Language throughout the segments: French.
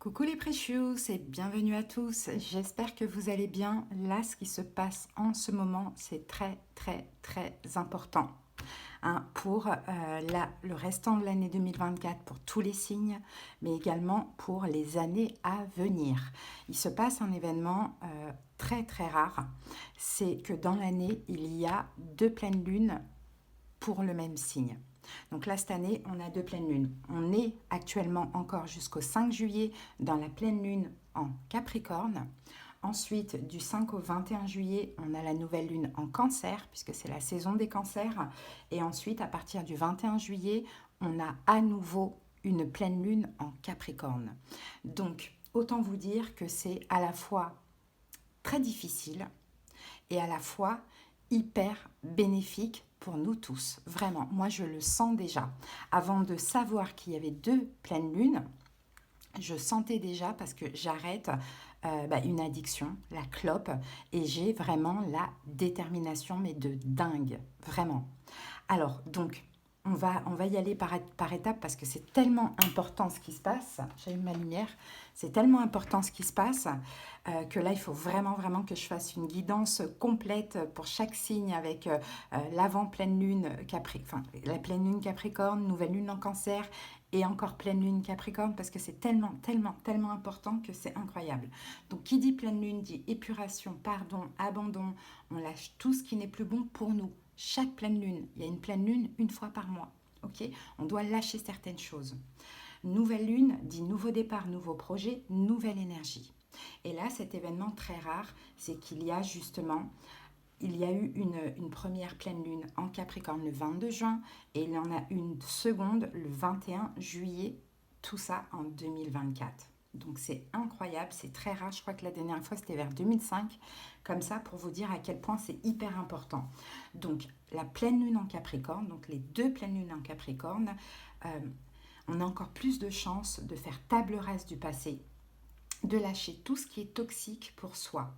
Coucou les precious et bienvenue à tous. J'espère que vous allez bien. Là, ce qui se passe en ce moment, c'est très important pour le restant de l'année 2024, pour tous les signes, mais également pour les années à venir. Il se passe un événement très rare, c'est que dans l'année, il y a deux pleines lunes pour le même signe. Donc là, cette année, on a deux pleines lunes. On est actuellement encore jusqu'au 5 juillet dans la pleine lune en Capricorne. Ensuite, du 5 au 21 juillet, on a la nouvelle lune en Cancer, puisque c'est la saison des cancers. Et ensuite, à partir du 21 juillet, on a à nouveau une pleine lune en Capricorne. Donc, autant vous dire que c'est à la fois très difficile et à la fois hyper bénéfique pour nous tous. Vraiment, moi je le sens déjà. Avant de savoir qu'il y avait deux pleines lunes, je sentais déjà parce que j'arrête une addiction, la clope, et j'ai vraiment la détermination, mais de dingue, vraiment. Alors, donc, on va y aller par étapes parce que c'est tellement important ce qui se passe. J'allume ma lumière. C'est tellement important ce qui se passe que là, il faut vraiment que je fasse une guidance complète pour chaque signe avec l'avant-pleine lune, la pleine lune Capricorne, nouvelle lune en Cancer et encore pleine lune Capricorne parce que c'est tellement important que c'est incroyable. Donc, qui dit pleine lune dit épuration, pardon, abandon. On lâche tout ce qui n'est plus bon pour nous. Chaque pleine lune, il y a une pleine lune une fois par mois. Ok, on doit lâcher certaines choses. Nouvelle lune dit nouveau départ, nouveau projet, nouvelle énergie. Et là, cet événement très rare, c'est qu'il y a justement, il y a eu une première pleine lune en Capricorne le 22 juin et il y en a une seconde le 21 juillet, tout ça en 2024. Donc c'est incroyable, c'est très rare. Je crois que la dernière fois c'était vers 2005, comme ça pour vous dire à quel point c'est hyper important. Donc la pleine lune en Capricorne, donc les deux pleines lunes en Capricorne, on a encore plus de chances de faire table rase du passé, de lâcher tout ce qui est toxique pour soi.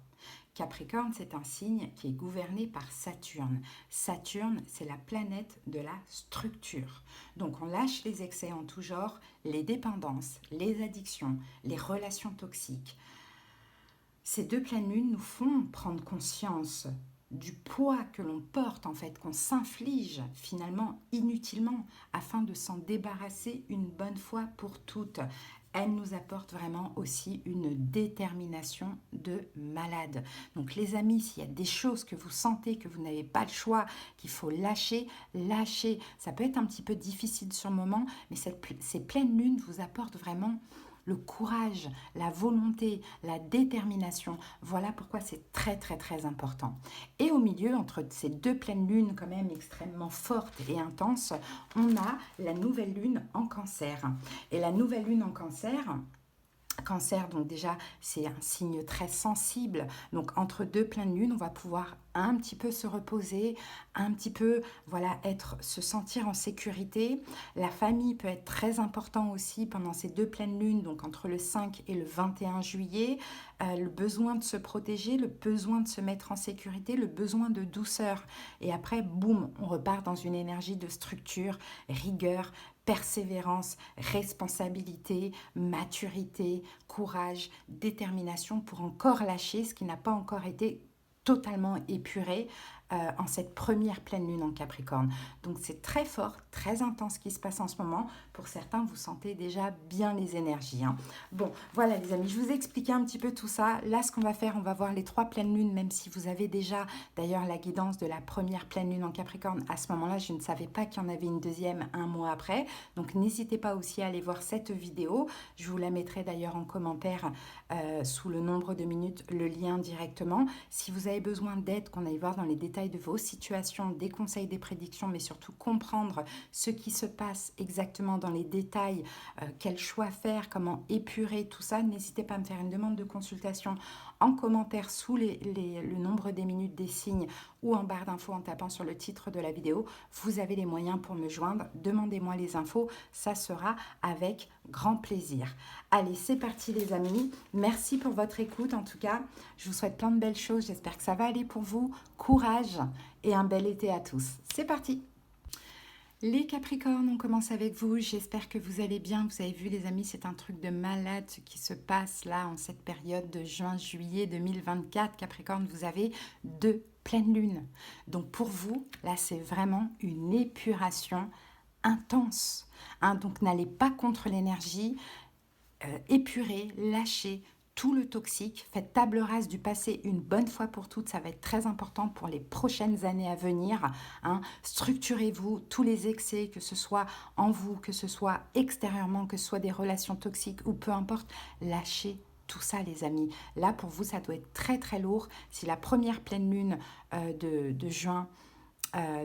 Capricorne, c'est un signe qui est gouverné par Saturne. Saturne, c'est la planète de la structure. Donc on lâche les excès en tout genre, les dépendances, les addictions, les relations toxiques. Ces deux pleines lunes nous font prendre conscience du poids que l'on porte, en fait, qu'on s'inflige finalement inutilement afin de s'en débarrasser une bonne fois pour toutes. Elle nous apporte vraiment aussi une détermination de malade. Donc les amis, s'il y a des choses que vous sentez que vous n'avez pas le choix, qu'il faut lâcher, lâchez. Ça peut être un petit peu difficile sur le moment, mais ces pleines lunes vous apportent vraiment le courage, la volonté, la détermination. Voilà pourquoi c'est très important. Et au milieu, entre ces deux pleines lunes quand même extrêmement fortes et intenses, on a la nouvelle lune en Cancer. Et la nouvelle lune en Cancer, donc déjà, c'est un signe très sensible. Donc, entre deux pleines lunes, on va pouvoir un petit peu se reposer, un petit peu, voilà, se sentir en sécurité. La famille peut être très important aussi pendant ces deux pleines lunes, donc entre le 5 et le 21 juillet. Le besoin de se protéger, le besoin de se mettre en sécurité, le besoin de douceur. Et après, boum, on repart dans une énergie de structure, rigueur, persévérance, responsabilité, maturité, courage, détermination pour encore lâcher ce qui n'a pas encore été totalement épuré en cette première pleine lune en Capricorne. Donc c'est très fort, très intense ce qui se passe en ce moment. Pour certains, vous sentez déjà bien les énergies. Bon, voilà les amis, je vous ai expliqué un petit peu tout ça. Là, ce qu'on va faire, on va voir les trois pleines lunes, même si vous avez déjà d'ailleurs la guidance de la première pleine lune en Capricorne. À ce moment-là, je ne savais pas qu'il y en avait une deuxième un mois après. Donc n'hésitez pas aussi à aller voir cette vidéo. Je vous la mettrai d'ailleurs en commentaire sous le nombre de minutes, le lien directement. Si vous avez besoin d'aide, qu'on aille voir dans les détails de vos situations, des conseils, des prédictions, mais surtout comprendre ce qui se passe exactement dans les détails, quel choix faire, comment épurer tout ça, n'hésitez pas à me faire une demande de consultation en commentaire sous le nombre des minutes des signes ou en barre d'infos en tapant sur le titre de la vidéo. Vous avez les moyens pour me joindre, demandez-moi les infos, ça sera avec grand plaisir. Allez, c'est parti les amis, merci pour votre écoute en tout cas, je vous souhaite plein de belles choses, j'espère que ça va aller pour vous, courage et un bel été à tous. C'est parti! Les Capricornes, on commence avec vous. J'espère que vous allez bien. Vous avez vu les amis, c'est un truc de malade ce qui se passe là en cette période de juin-juillet 2024. Capricorne, vous avez 2 pleines lunes. Donc pour vous, là c'est vraiment une épuration intense. Hein. Donc n'allez pas contre l'énergie. Épurez, lâchez tout le toxique, faites table rase du passé une bonne fois pour toutes, ça va être très important pour les prochaines années à venir. Hein. Structurez-vous, tous les excès, que ce soit en vous, que ce soit extérieurement, que ce soit des relations toxiques ou peu importe, lâchez tout ça les amis. Là pour vous ça doit être très très lourd. Si la première pleine lune de juin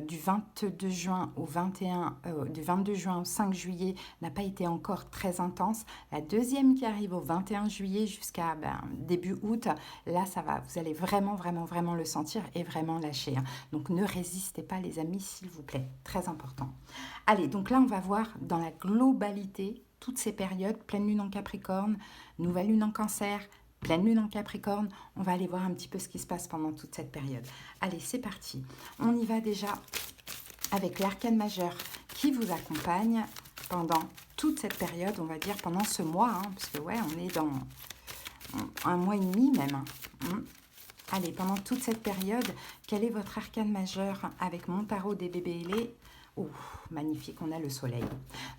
du 22 juin au 21, du 22 juin au 5 juillet n'a pas été encore très intense. La deuxième qui arrive au 21 juillet jusqu'à début août, là ça va, vous allez vraiment le sentir et vraiment lâcher. Hein. Donc ne résistez pas les amis s'il vous plaît, très important. Allez, donc là on va voir dans la globalité toutes ces périodes, pleine lune en Capricorne, nouvelle lune en Cancer, pleine lune en Capricorne, on va aller voir un petit peu ce qui se passe pendant toute cette période. Allez, c'est parti. On y va déjà avec l'arcane majeur qui vous accompagne pendant toute cette période, on va dire pendant ce mois, hein, parce que ouais, on est dans un mois et demi même. Allez, pendant toute cette période, quel est votre arcane majeur avec mon tarot des bébés ailés? Oh, magnifique, on a le soleil.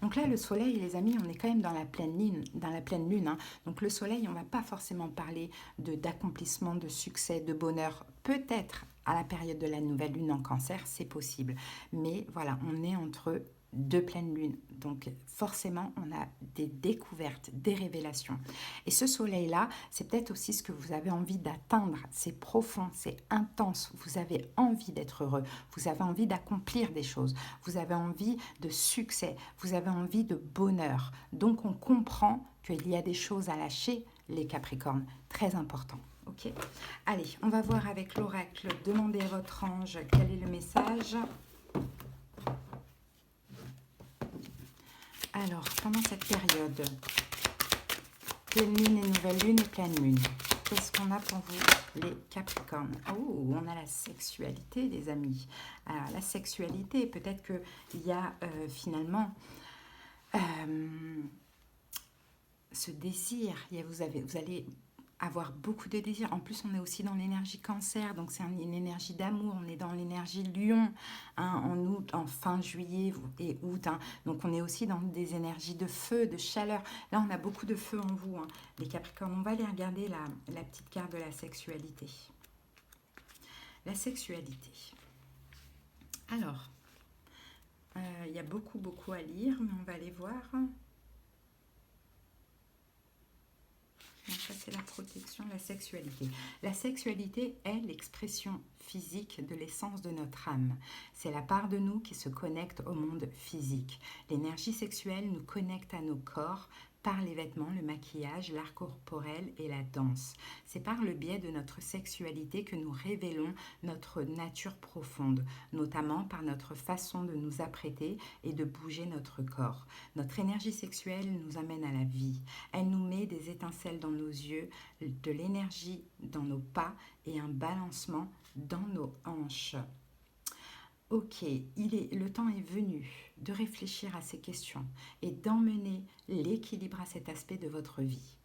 Donc là, le soleil, les amis, on est quand même dans la pleine lune. Hein. Donc le soleil, on ne va pas forcément parler d'accomplissement, de succès, de bonheur. Peut-être à la période de la nouvelle lune en Cancer, c'est possible. Mais voilà, on est entre 2 pleines lunes. Donc forcément, on a des découvertes, des révélations. Et ce soleil-là, c'est peut-être aussi ce que vous avez envie d'atteindre. C'est profond, c'est intense. Vous avez envie d'être heureux. Vous avez envie d'accomplir des choses. Vous avez envie de succès. Vous avez envie de bonheur. Donc on comprend qu'il y a des choses à lâcher, les Capricornes. Très important. Ok. Allez, on va voir avec l'oracle. Demandez à votre ange quel est le message. Alors, pendant cette période, pleine lune et nouvelle lune et pleine lune, qu'est-ce qu'on a pour vous, les Capricornes? Oh, on a la sexualité, les amis. Alors, la sexualité, peut-être qu'il y a finalement ce désir. Vous allez avoir beaucoup de désir. En plus, on est aussi dans l'énergie Cancer, donc c'est une énergie d'amour. On est dans l'énergie Lion, hein, en août, en fin juillet et août. Hein. Donc, on est aussi dans des énergies de feu, de chaleur. Là, on a beaucoup de feu en vous, hein, les Capricornes. On va aller regarder la petite carte de la sexualité. La sexualité. Alors, il y a beaucoup à lire, mais on va aller voir. Donc ça, c'est la protection, la sexualité. La sexualité est l'expression physique de l'essence de notre âme. C'est la part de nous qui se connecte au monde physique. L'énergie sexuelle nous connecte à nos corps par les vêtements, le maquillage, l'art corporel et la danse. C'est par le biais de notre sexualité que nous révélons notre nature profonde, notamment par notre façon de nous apprêter et de bouger notre corps. Notre énergie sexuelle nous amène à la vie. Elle nous met des étincelles dans nos yeux, de l'énergie dans nos pas et un balancement dans nos hanches. Ok, le temps est venu de réfléchir à ces questions et d'emmener l'équilibre à cet aspect de votre vie.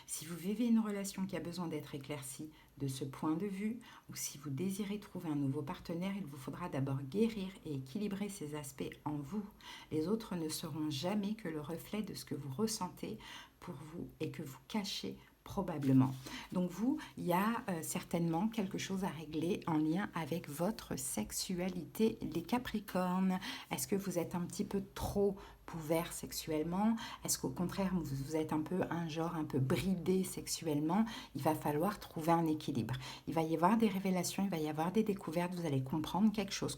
Si vous vivez une relation qui a besoin d'être éclaircie de ce point de vue, ou si vous désirez trouver un nouveau partenaire, il vous faudra d'abord guérir et équilibrer ces aspects en vous. Les autres ne seront jamais que le reflet de ce que vous ressentez pour vous et que vous cachez probablement. Donc vous, il y a certainement quelque chose à régler en lien avec votre sexualité, les Capricornes. Est-ce que vous êtes un petit peu trop ouvert sexuellement? Est-ce qu'au contraire, vous êtes un peu un genre un peu bridé sexuellement? Il va falloir trouver un équilibre. Il va y avoir des révélations, il va y avoir des découvertes, vous allez comprendre quelque chose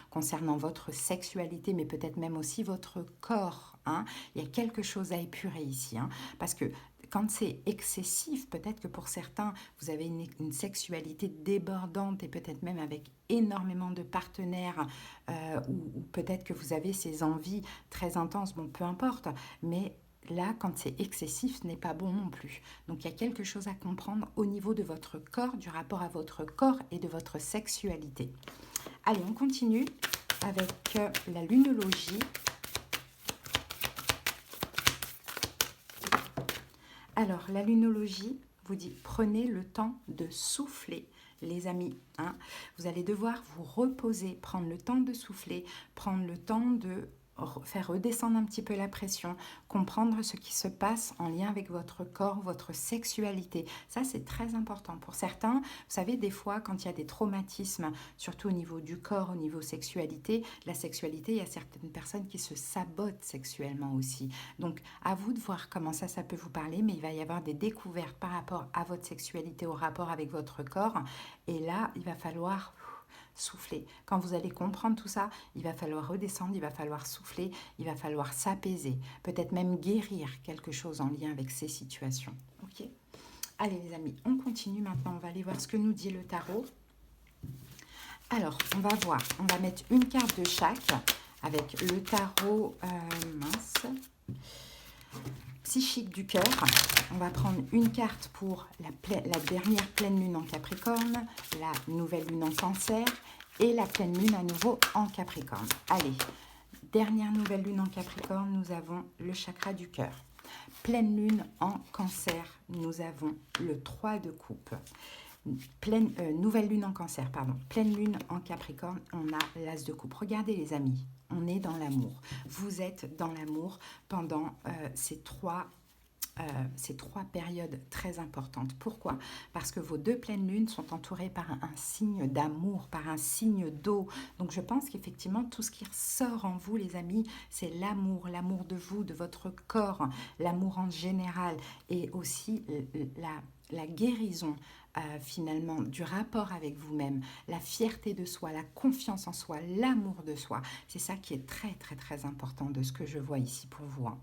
concernant votre sexualité, mais peut-être même aussi votre corps. Hein. Il y a quelque chose à épurer ici, hein, parce que quand c'est excessif, peut-être que pour certains, vous avez une sexualité débordante et peut-être même avec énormément de partenaires ou peut-être que vous avez ces envies très intenses, bon, peu importe, mais là, quand c'est excessif, ce n'est pas bon non plus. Donc, il y a quelque chose à comprendre au niveau de votre corps, du rapport à votre corps et de votre sexualité. Allez, on continue. avec la lunologie. Alors, la lunologie vous dit, prenez le temps de souffler, les amis. Hein. Vous allez devoir vous reposer, prendre le temps de souffler, prendre le temps de faire redescendre un petit peu la pression, comprendre ce qui se passe en lien avec votre corps, votre sexualité. Ça, c'est très important. Pour certains, vous savez, des fois, quand il y a des traumatismes, surtout au niveau du corps, au niveau sexualité, la sexualité, il y a certaines personnes qui se sabotent sexuellement aussi. Donc, à vous de voir comment ça peut vous parler, mais il va y avoir des découvertes par rapport à votre sexualité, au rapport avec votre corps. Et là, il va falloir souffler. Quand vous allez comprendre tout ça, il va falloir redescendre, il va falloir souffler, il va falloir s'apaiser, peut-être même guérir quelque chose en lien avec ces situations. Ok ? Allez les amis, on continue maintenant, on va aller voir ce que nous dit le tarot. Alors, on va voir, on va mettre une carte de chaque avec le tarot psychique du cœur. On va prendre une carte pour la dernière pleine lune en Capricorne, la nouvelle lune en Cancer et la pleine lune à nouveau en Capricorne. Allez, dernière nouvelle lune en Capricorne, nous avons le chakra du cœur. Pleine lune en Cancer, nous avons le 3 de coupe. Nouvelle lune en Cancer, pardon. Pleine lune en Capricorne, on a l'as de coupe. Regardez les amis, on est dans l'amour. Vous êtes dans l'amour pendant ces trois périodes très importantes. Pourquoi? Parce que vos deux pleines lunes sont entourées par un signe d'amour, par un signe d'eau. Donc je pense qu'effectivement, tout ce qui ressort en vous, les amis, c'est l'amour de vous, de votre corps, l'amour en général et aussi la guérison finalement du rapport avec vous-même, la fierté de soi, la confiance en soi, l'amour de soi. C'est ça qui est très, très, très important de ce que je vois ici pour vous. Hein.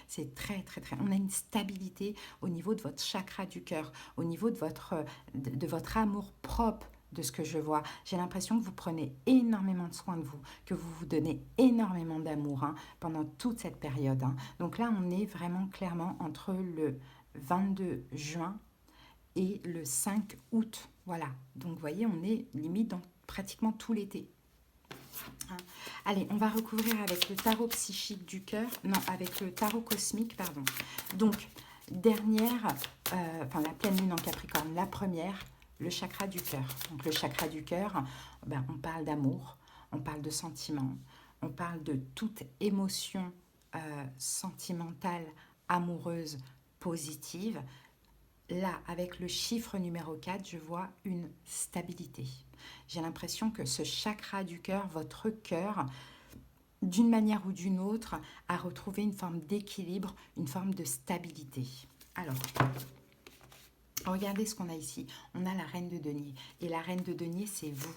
C'est très, très, très... On a une stabilité au niveau de votre chakra du cœur, au niveau de votre amour propre, de ce que je vois. J'ai l'impression que vous prenez énormément de soin de vous, que vous vous donnez énormément d'amour pendant toute cette période. Donc là, on est vraiment clairement entre le 22 juin et le 5 août. Voilà. Donc, vous voyez, on est limite dans pratiquement tout l'été. Allez, on va recouvrir avec le tarot psychique du cœur. Non, avec le tarot cosmique, pardon. Donc, dernière, la pleine lune en Capricorne, la première, le chakra du cœur. Donc, le chakra du cœur, on parle d'amour, on parle de sentiments, on parle de toute émotion sentimentale, amoureuse, positive. Là, avec le chiffre numéro 4, je vois une stabilité. J'ai l'impression que ce chakra du cœur, votre cœur, d'une manière ou d'une autre, a retrouvé une forme d'équilibre, une forme de stabilité. Alors, regardez ce qu'on a ici. On a la reine de denier. Et la reine de denier, c'est vous.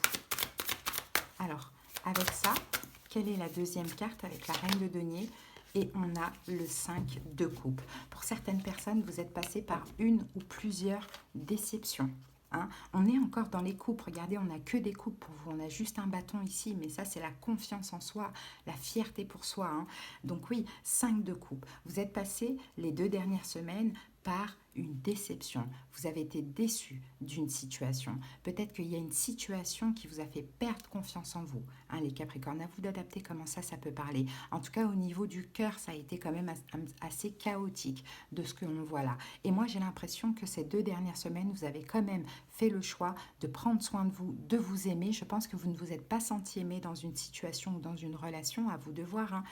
Alors, avec ça, quelle est la deuxième carte avec la reine de denier ? Et on a le 5 de coupe. Pour certaines personnes, vous êtes passé par une ou plusieurs déceptions. On est encore dans les coupes. Regardez, on n'a que des coupes pour vous. On a juste un bâton ici, mais ça, c'est la confiance en soi, la fierté pour soi. Donc oui, 5 de coupe. Vous êtes passé les 2 dernières semaines par une déception. Vous avez été déçu d'une situation. Peut-être qu'il y a une situation qui vous a fait perdre confiance en vous. Les Capricornes, à vous d'adapter comment ça peut parler. En tout cas, au niveau du cœur, ça a été quand même assez chaotique de ce que l'on voit là. Et moi, j'ai l'impression que ces 2 dernières semaines, vous avez quand même fait le choix de prendre soin de vous, de vous aimer. Je pense que vous ne vous êtes pas senti aimé dans une situation ou dans une relation, à vous de voir.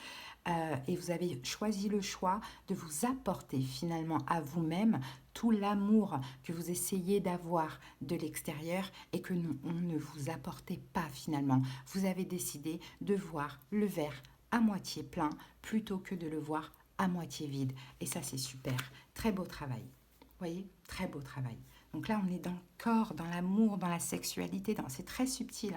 Et vous avez choisi le choix de vous apporter finalement à vous-même tout l'amour que vous essayez d'avoir de l'extérieur et que on ne vous apportait pas finalement. Vous avez décidé de voir le verre à moitié plein plutôt que de le voir à moitié vide. Et ça, c'est super. Très beau travail. Vous voyez, très beau travail. Donc là, on est dans le corps, dans l'amour, dans la sexualité. C'est très subtil.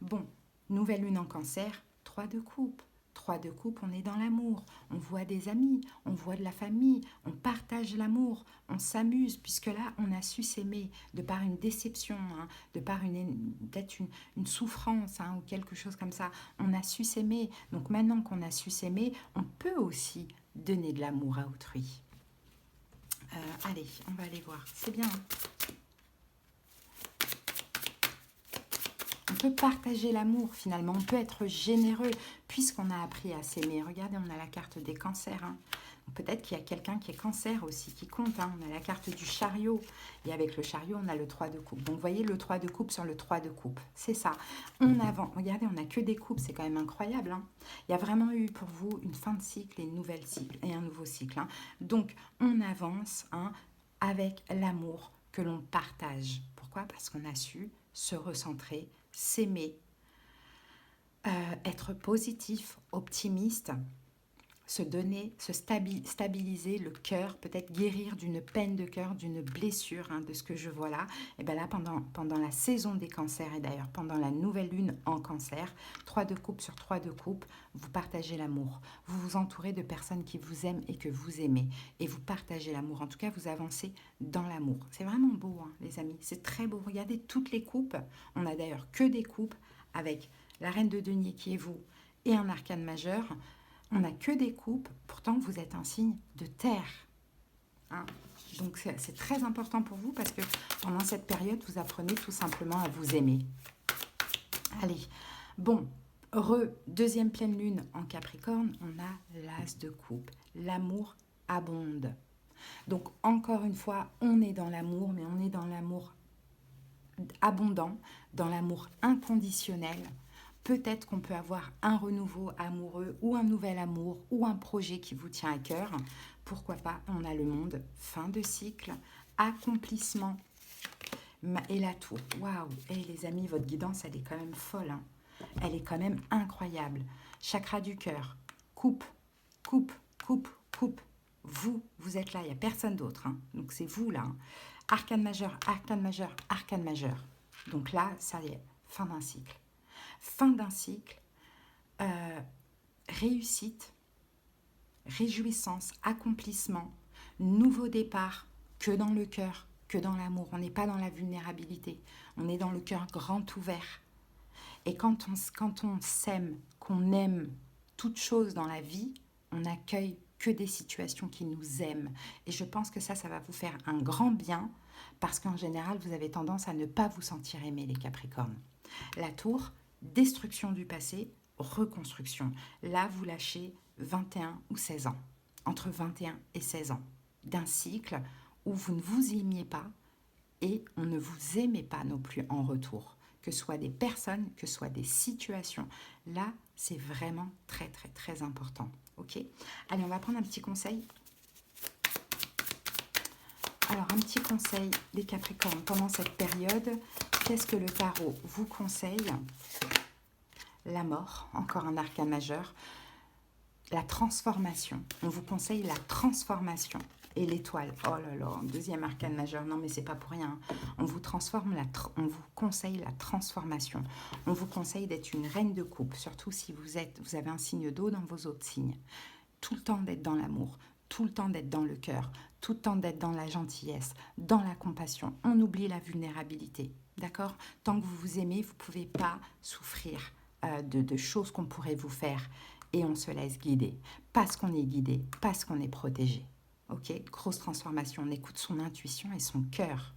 Bon, nouvelle lune en Cancer, 3 de coupe. 3 de coupe, on est dans l'amour, on voit des amis, on voit de la famille, on partage l'amour, on s'amuse, puisque là, on a su s'aimer de par une déception, de par peut-être une souffrance ou quelque chose comme ça. On a su s'aimer. Donc maintenant qu'on a su s'aimer, on peut aussi donner de l'amour à autrui. Allez, on va aller voir. C'est bien. peut partager l'amour finalement, on peut être généreux puisqu'on a appris à s'aimer. Regardez, on a la carte des cancers. Hein. Peut-être qu'il y a quelqu'un qui est cancer aussi, qui compte. Hein. On a la carte du chariot. Et avec le chariot, on a le 3 de coupe. Donc, vous voyez le 3 de coupe sur le 3 de coupe. C'est ça. On avance. Regardez, on n'a que des coupes. C'est quand même incroyable. Hein. Il y a vraiment eu pour vous une fin de cycle et une nouvelle cycle et un nouveau cycle. Hein. Donc, on avance avec l'amour que l'on partage. Pourquoi? Parce qu'on a su se recentrer, s'aimer, être positif, optimiste, se donner, se stabiliser le cœur, peut-être guérir d'une peine de cœur, d'une blessure, de ce que je vois là. Et bien là, pendant la saison des cancers, et d'ailleurs pendant la nouvelle lune en cancer, 3 de coupe sur 3 de coupe, vous partagez l'amour. Vous vous entourez de personnes qui vous aiment et que vous aimez. Et vous partagez l'amour. En tout cas, vous avancez dans l'amour. C'est vraiment beau, les amis. C'est très beau. Regardez toutes les coupes. On a d'ailleurs que des coupes avec la reine de denier qui est vous et un arcane majeur. On n'a que des coupes, pourtant vous êtes un signe de terre. Hein. Donc c'est très important pour vous parce que pendant cette période, vous apprenez tout simplement à vous aimer. Allez, bon, deuxième pleine lune en Capricorne, on a l'as de coupe. L'amour abonde. Donc encore une fois, on est dans l'amour, mais on est dans l'amour abondant, dans l'amour inconditionnel. Peut-être qu'on peut avoir un renouveau amoureux ou un nouvel amour ou un projet qui vous tient à cœur. Pourquoi pas? On a le monde, fin de cycle, accomplissement et la tour. Waouh! Et les amis, votre guidance, elle est quand même folle. Hein. Elle est quand même incroyable. Chakra du cœur, coupe, coupe, coupe, coupe. Vous êtes là, il n'y a personne d'autre. Hein. Donc c'est vous là. Hein. Arcane majeur, arcane majeur, arcane majeur. Donc là, ça y est, fin d'un cycle. Fin d'un cycle, réussite, réjouissance, accomplissement, nouveau départ, que dans le cœur, que dans l'amour. On n'est pas dans la vulnérabilité, on est dans le cœur grand ouvert. Et quand on s'aime, qu'on aime toute chose dans la vie, on n'accueille que des situations qui nous aiment. Et je pense que ça va vous faire un grand bien, parce qu'en général, vous avez tendance à ne pas vous sentir aimé, les Capricornes. La tour, destruction du passé, reconstruction. Là, vous lâchez 21 ou 16 ans, entre 21 et 16 ans, d'un cycle où vous ne vous aimiez pas et on ne vous aimait pas non plus en retour, que ce soit des personnes, que ce soit des situations. Là, c'est vraiment très, très, très important. Ok? Allez, on va prendre un petit conseil. Alors, un petit conseil, les Capricornes, pendant cette période, qu'est-ce que le tarot vous conseille? La mort, encore un arcane majeur. La transformation. On vous conseille la transformation. Et l'étoile. Oh là là, deuxième arcane majeur. Non, mais c'est pas pour rien. On vous on vous conseille la transformation. On vous conseille d'être une reine de coupe, surtout si vous avez un signe d'eau dans vos autres signes. Tout le temps d'être dans l'amour, tout le temps d'être dans le cœur, tout le temps d'être dans la gentillesse, dans la compassion. On oublie la vulnérabilité. D'accord? Tant que vous vous aimez, vous ne pouvez pas souffrir de choses qu'on pourrait vous faire. Et on se laisse guider. Parce qu'on est guidé, parce qu'on est protégé. Ok? Grosse transformation. On écoute son intuition et son cœur.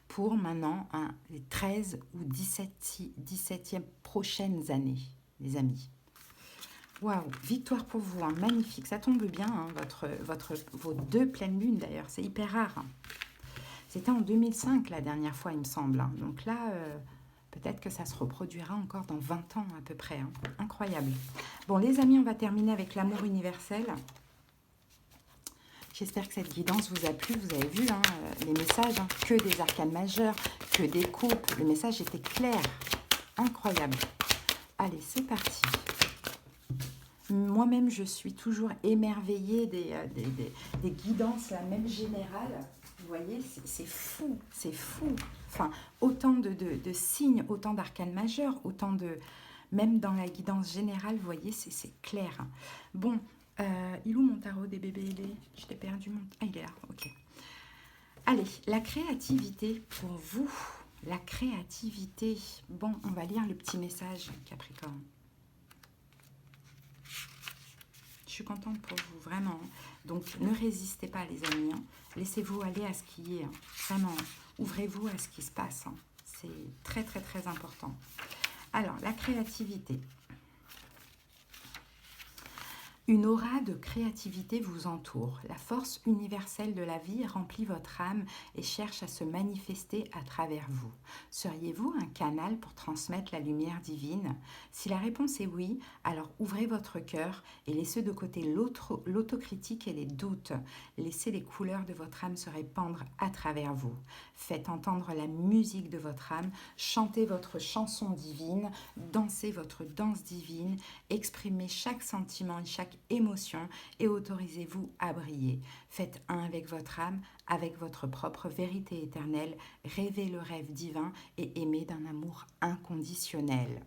Pour maintenant, les 13 ou 17e prochaines années, les amis. Waouh, victoire pour vous, magnifique. Ça tombe bien, vos deux pleines lunes d'ailleurs. C'est hyper rare. C'était en 2005 la dernière fois, il me semble. Donc là, peut-être que ça se reproduira encore dans 20 ans à peu près. Incroyable. Bon, les amis, on va terminer avec l'amour universel. J'espère que cette guidance vous a plu. Vous avez vu les messages, que des arcanes majeurs, que des coupes. Le message était clair. Incroyable. Allez, c'est parti. Moi-même, je suis toujours émerveillée des guidances, la même générale. Vous voyez, c'est fou, c'est fou. Enfin, autant de signes, autant d'arcanes majeurs, autant de... Même dans la guidance générale, vous voyez, c'est clair. Bon, il est où mon tarot des bébés ailés? Je t'ai perdu mon... Ah, il est là, ok. Allez, la créativité pour vous. La créativité. Bon, on va lire le petit message, Capricorne. Je suis contente pour vous, vraiment. Donc, ne résistez pas, les amis. Laissez-vous aller à ce qui est. Vraiment, ouvrez-vous à ce qui se passe. c'est très, très, très important. Alors, la créativité. Une aura de créativité vous entoure. La force universelle de la vie remplit votre âme et cherche à se manifester à travers vous. Seriez-vous un canal pour transmettre la lumière divine? Si la réponse est oui, alors ouvrez votre cœur et laissez de côté l'autocritique et les doutes. Laissez les couleurs de votre âme se répandre à travers vous. Faites entendre la musique de votre âme, chantez votre chanson divine, dansez votre danse divine, exprimez chaque sentiment et chaque émotion et autorisez-vous à briller. Faites un avec votre âme, avec votre propre vérité éternelle, rêvez le rêve divin et aimez d'un amour inconditionnel.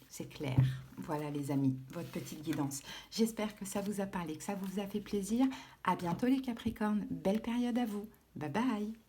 C'est clair. Voilà les amis, votre petite guidance. J'espère que ça vous a parlé, que ça vous a fait plaisir. À bientôt les Capricornes. Belle période à vous. Bye bye.